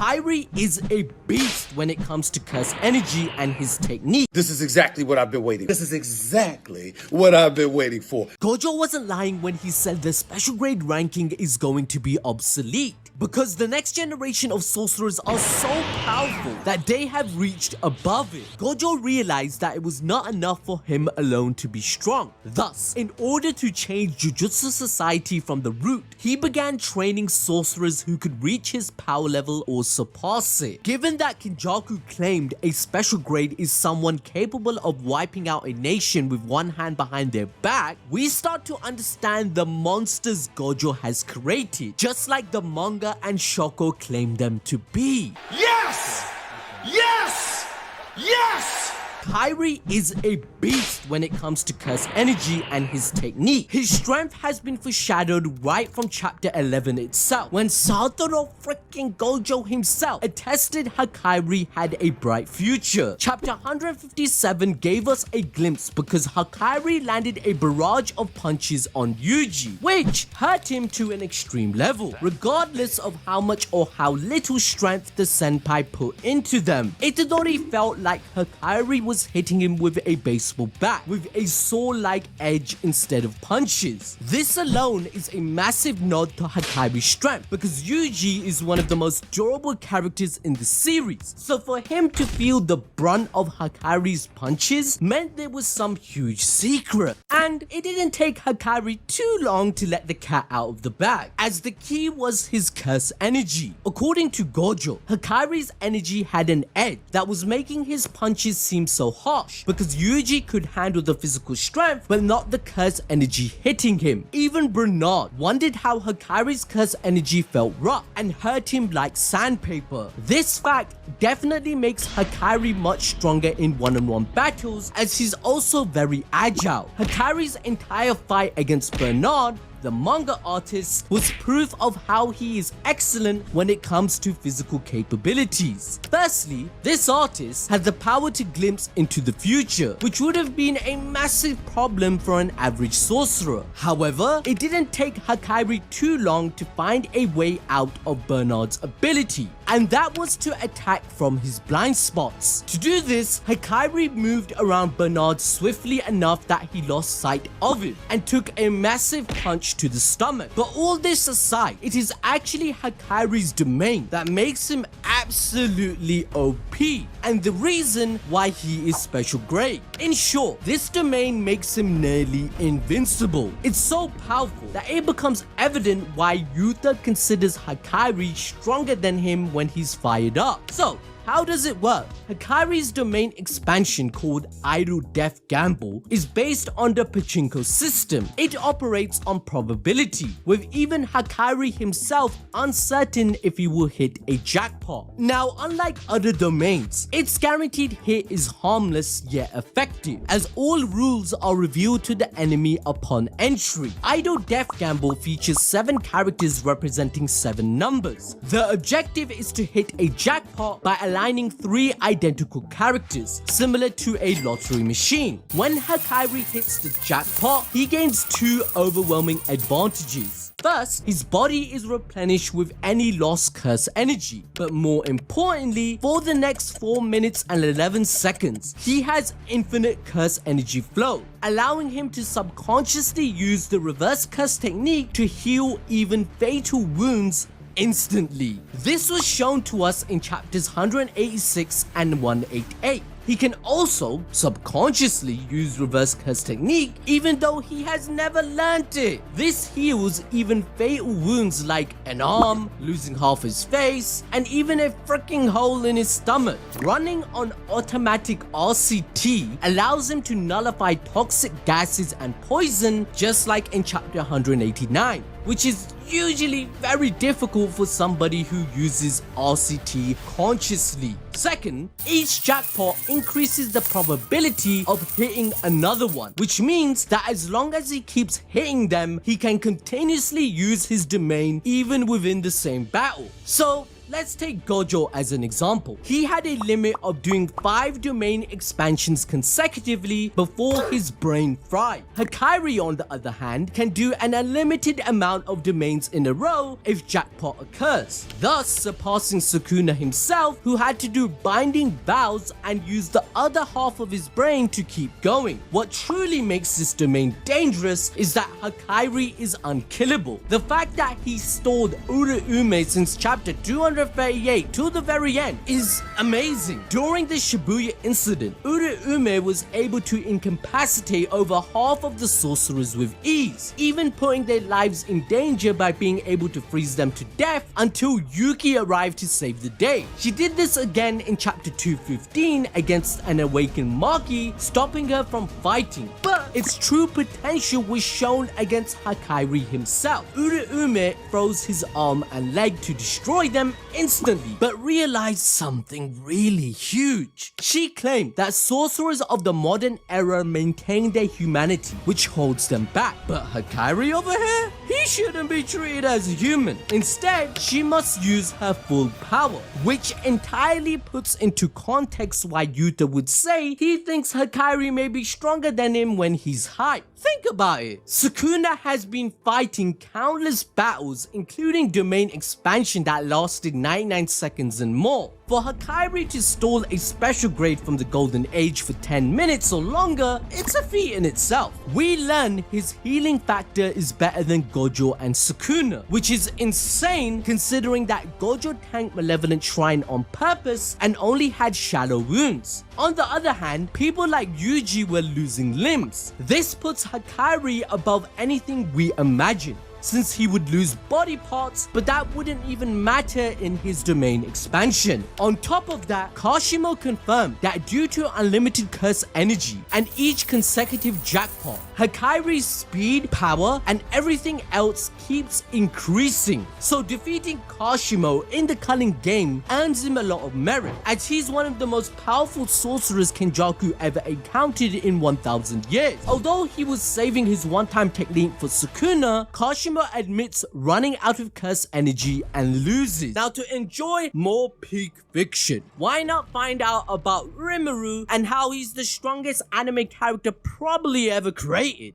Kairi is a beast when it comes to curse energy and his technique. This is exactly what I've been waiting. This is exactly what I've been waiting for. Gojo wasn't lying when he said the special grade ranking is going to be obsolete, because the next generation of sorcerers are so powerful that they have reached above it. Gojo realized that it was not enough for him alone to be strong. Thus, in order to change Jujutsu society from the root, he began training sorcerers who could reach his power level or surpass it. Given that Kinjaku claimed a special grade is someone capable of wiping out a nation with one hand behind their back, we start to understand the monsters Gojo has created, just like the manga and Shoko claim them to be. Yes! Yes! Yes! Kairi is a beast when it comes to curse energy and his technique. His strength has been foreshadowed right from chapter 11 itself, when Satoru freaking Gojo himself attested Hakari had a bright future. Chapter 157 gave us a glimpse because Hakari landed a barrage of punches on Yuji, which hurt him to an extreme level, regardless of how much or how little strength the senpai put into them. Itadori felt like Hakari was hitting him with a baseball bat with a saw-like edge instead of punches. This alone is a massive nod to Hakari's strength, because Yuji is one of the most durable characters in the series, so for him to feel the brunt of Hakari's punches meant there was some huge secret. And it didn't take Hakari too long to let the cat out of the bag, as the key was his curse energy. According to Gojo, Hakari's energy had an edge that was making his punches seem so harsh, because Yuji could handle the physical strength but not the curse energy hitting him. Even Bernard wondered how Hakari's curse energy felt rough and hurt him like sandpaper. This fact definitely makes Hakari much stronger in one-on-one battles, as he's also very agile. Hakari's entire fight against Bernard, the manga artist, was proof of how he is excellent when it comes to physical capabilities. Firstly, this artist had the power to glimpse into the future, which would have been a massive problem for an average sorcerer. However, it didn't take Hakari too long to find a way out of Bernard's ability, and that was to attack from his blind spots. To do this, Hakari moved around Bernard swiftly enough that he lost sight of him and took a massive punch to the stomach. But all this aside, it is actually Hakari's domain that makes him absolutely OP, and the reason why he is special grade. In short, this domain makes him nearly invincible. It's so powerful that it becomes evident why Yuta considers Hakari stronger than him when he's fired up. So, how does it work? Hakari's domain expansion, called Idle Death Gamble, is based on the pachinko system. It operates on probability, with even Hakari himself uncertain if he will hit a jackpot. Now, unlike other domains, its guaranteed hit is harmless yet effective, as all rules are revealed to the enemy upon entry. Idle Death Gamble features 7 characters representing 7 numbers. The objective is to hit a jackpot by aligning 3 identical characters, similar to a lottery machine. When Hakari hits the jackpot, he gains 2 overwhelming advantages. First, his body is replenished with any lost curse energy, but more importantly, for the next 4 minutes and 11 seconds, he has infinite curse energy flow, allowing him to subconsciously use the reverse curse technique to heal even fatal wounds instantly. This was shown to us in chapters 186 and 188. He can also subconsciously use reverse curse technique even though he has never learnt it. This heals even fatal wounds like an arm, losing half his face, and even a freaking hole in his stomach. Running on automatic RCT allows him to nullify toxic gases and poison, just like in chapter 189, which is usually very difficult for somebody who uses RCT consciously. Second, each jackpot increases the probability of hitting another one, which means that as long as he keeps hitting them, he can continuously use his domain even within the same battle. So let's take Gojo as an example. He had a limit of doing 5 domain expansions consecutively before his brain fried. Hakari, on the other hand, can do an unlimited amount of domains in a row if jackpot occurs, thus surpassing Sukuna himself, who had to do binding vows and use the other half of his brain to keep going. What truly makes this domain dangerous is that Hakari is unkillable. The fact that he stalled Uraume since chapter 238 to the very end is amazing. During the Shibuya incident, Uraume was able to incapacitate over half of the sorcerers with ease, even putting their lives in danger by being able to freeze them to death until Yuki arrived to save the day. She did this again in chapter 215 against an awakened Maki, stopping her from fighting, but its true potential was shown against Hakari himself. Uraume froze his arm and leg to destroy them instantly, but realized something really huge. She claimed that sorcerers of the modern era maintain their humanity, which holds them back. But Hakari over here? He shouldn't be treated as a human. Instead, she must use her full power, which entirely puts into context why Yuta would say he thinks Hakari may be stronger than him when he's hyped. Think about it. Sukuna has been fighting countless battles, including domain expansion that lasted 99 seconds and more. For Hakari to stall a special grade from the Golden Age for 10 minutes or longer, it's a feat in itself. We learn his healing factor is better than Gojo and Sukuna, which is insane considering that Gojo tanked Malevolent Shrine on purpose and only had shallow wounds. On the other hand, people like Yuji were losing limbs. This puts Hakari above anything we imagine, since he would lose body parts, but that wouldn't even matter in his domain expansion. On top of that, Kashimo confirmed that due to unlimited curse energy and each consecutive jackpot, Hakari's speed, power, and everything else keeps increasing. So defeating Kashimo in the Culling game earns him a lot of merit, as he's one of the most powerful sorcerers Kenjaku ever encountered in 1000 years. Although he was saving his one-time technique for Sukuna, Kashimo admits running out of curse energy and loses. Now, to enjoy more peak fiction, why not find out about Rimuru and how he's the strongest anime character probably ever created?